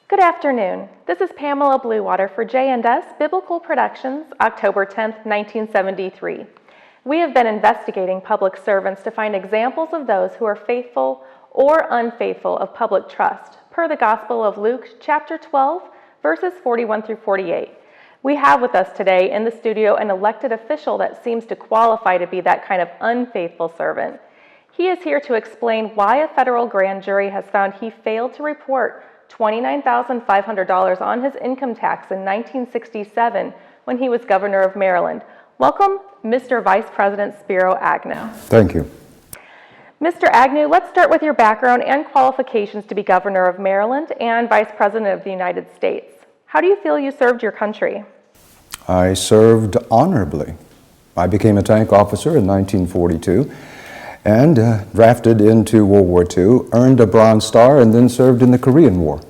Good afternoon. This is Pamela Bluewater for J&S Biblical Productions, October 10th, 1973. We have been investigating public servants to find examples of those who are faithful or unfaithful of public trust, per the Gospel of Luke, chapter 12, verses 41 through 48. We have with us today in the studio an elected official that seems to qualify to be that kind of unfaithful servant. He is here to explain why a federal grand jury has found he failed to report $29,500 on his income tax in 1967 when he was governor of Maryland. Welcome, Mr. Vice President Spiro Agnew. Thank you. Mr. Agnew, let's start with your background and qualifications to be governor of Maryland and Vice President of the United States. How do you feel you served your country? I served honorably. I became a tank officer in 1942 and drafted into World War II, earned a Bronze Star, and then served in the Korean War.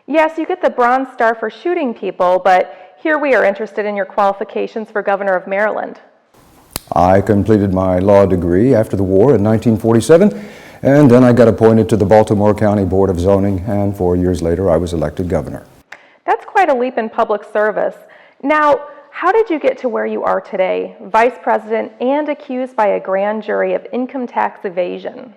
Yes, you get the Bronze Star for shooting people, but here we are interested in your qualifications for governor of Maryland. I completed my law degree after the war in 1947, and then I got appointed to the Baltimore County Board of Zoning, and 4 years later I was elected governor. That's quite a leap in public service. Now, how did you get to where you are today, Vice President and accused by a grand jury of income tax evasion?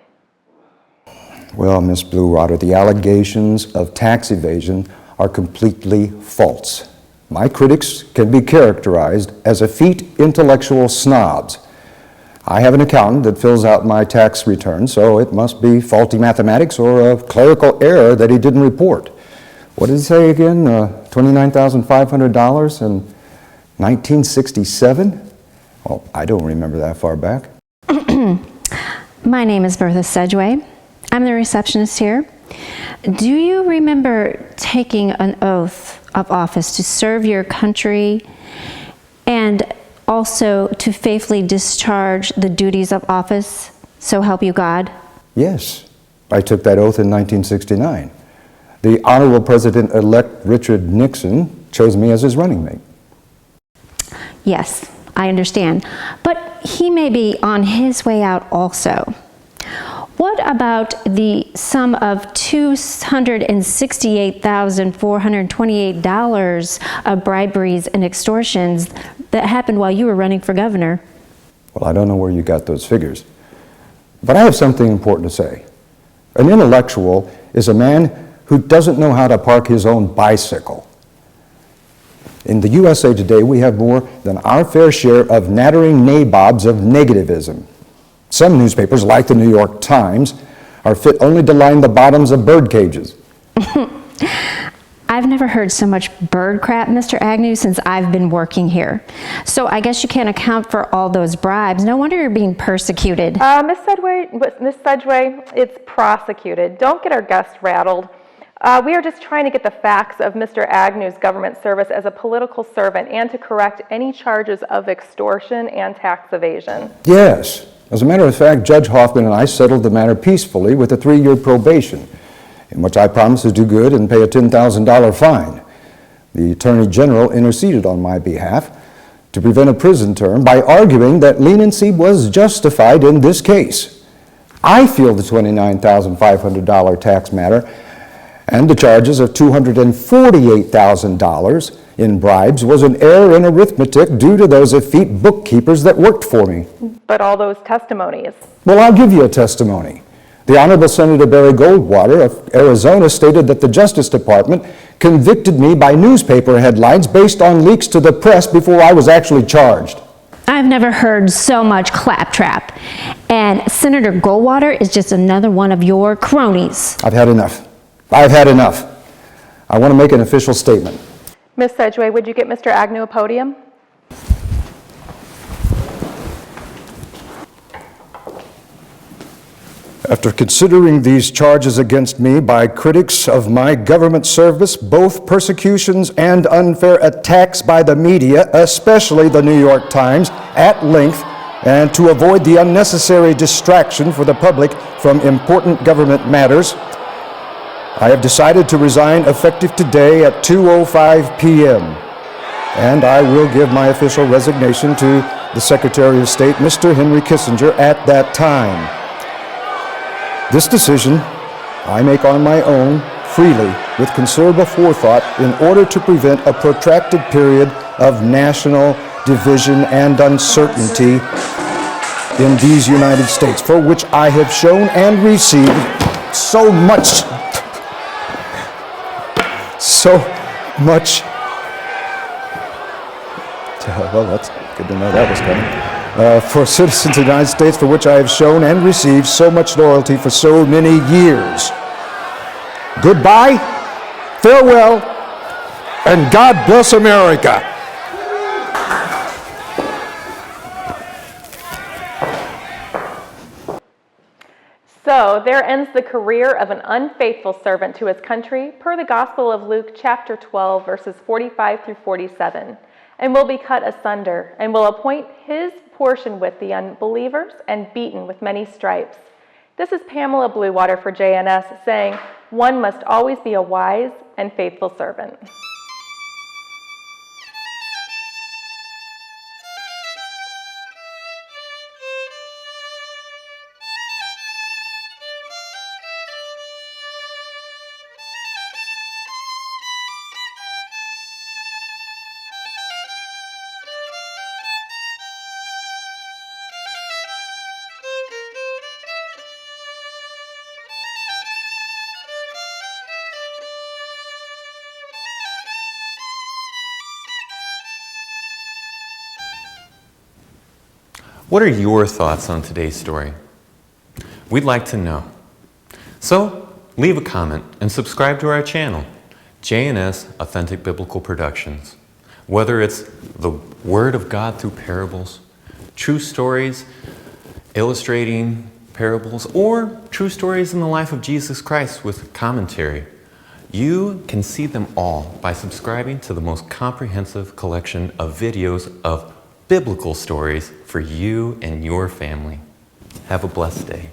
Well, Ms. Bluewater, the allegations of tax evasion are completely false. My critics can be characterized as effete intellectual snobs. I have an accountant that fills out my tax return, so it must be faulty mathematics or a clerical error that he didn't report. What did he say again? $29,500 in 1967? Well, I don't remember that far back. My name is Bertha Sedgway. I'm the receptionist here. Do you remember taking an oath of office to serve your country and also to faithfully discharge the duties of office, so help you God? Yes, I took that oath in 1969. The Honorable President-elect Richard Nixon chose me as his running mate. Yes, I understand. But he may be on his way out also. What about the sum of $268,428 of briberies and extortions that happened while you were running for governor? Well, I don't know where you got those figures. But I have something important to say. An intellectual is a man who doesn't know how to park his own bicycle. In the USA today, we have more than our fair share of nattering nabobs of negativism. Some newspapers, like the New York Times, are fit only to line the bottoms of bird cages. I've never heard so much bird crap, Mr. Agnew, since I've been working here. So I guess you can't account for all those bribes. No wonder you're being persecuted. Ms. Sedgway, it's prosecuted. Don't get our guests rattled. We are just trying to get the facts of Mr. Agnew's government service as a political servant and to correct any charges of extortion and tax evasion. Yes. As a matter of fact, Judge Hoffman and I settled the matter peacefully with a 3-year probation, in which I promised to do good and pay a $10,000 fine. The Attorney General interceded on my behalf to prevent a prison term by arguing that leniency was justified in this case. I feel the $29,500 tax matter and the charges of $248,000 in bribes was an error in arithmetic due to those effete bookkeepers that worked for me. But all those testimonies. Well, I'll give you a testimony. The Honorable Senator Barry Goldwater of Arizona stated that the Justice Department convicted me by newspaper headlines based on leaks to the press before I was actually charged. I've never heard so much claptrap. And Senator Goldwater is just another one of your cronies. I've had enough. I've had enough. I want to make an official statement. Ms. Sedgway, would you get Mr. Agnew a podium? After considering these charges against me by critics of my government service, both persecutions and unfair attacks by the media, especially the New York Times, at length, and to avoid the unnecessary distraction for the public from important government matters, I have decided to resign effective today at 2:05 p.m. And I will give my official resignation to the Secretary of State, Mr. Henry Kissinger, at that time. This decision I make on my own, freely with considerable forethought in order to prevent a protracted period of national division and uncertainty in these United States, for which I have shown and received so much well, that's good to know that was coming. For citizens of the United States, for which I have shown and received so much loyalty for so many years. Goodbye, farewell, and God bless America. So there ends the career of an unfaithful servant to his country per the Gospel of Luke chapter 12, verses 45 through 47, and will be cut asunder, and will appoint his portion with the unbelievers and beaten with many stripes. This is Pamela Bluewater for JNS saying, one must always be a wise and faithful servant. What are your thoughts on today's story? We'd like to know. So, leave a comment and subscribe to our channel, JNS Authentic Biblical Productions. Whether it's the Word of God through parables, true stories illustrating parables, or true stories in the life of Jesus Christ with commentary, you can see them all by subscribing to the most comprehensive collection of videos of biblical stories for you and your family. Have a blessed day.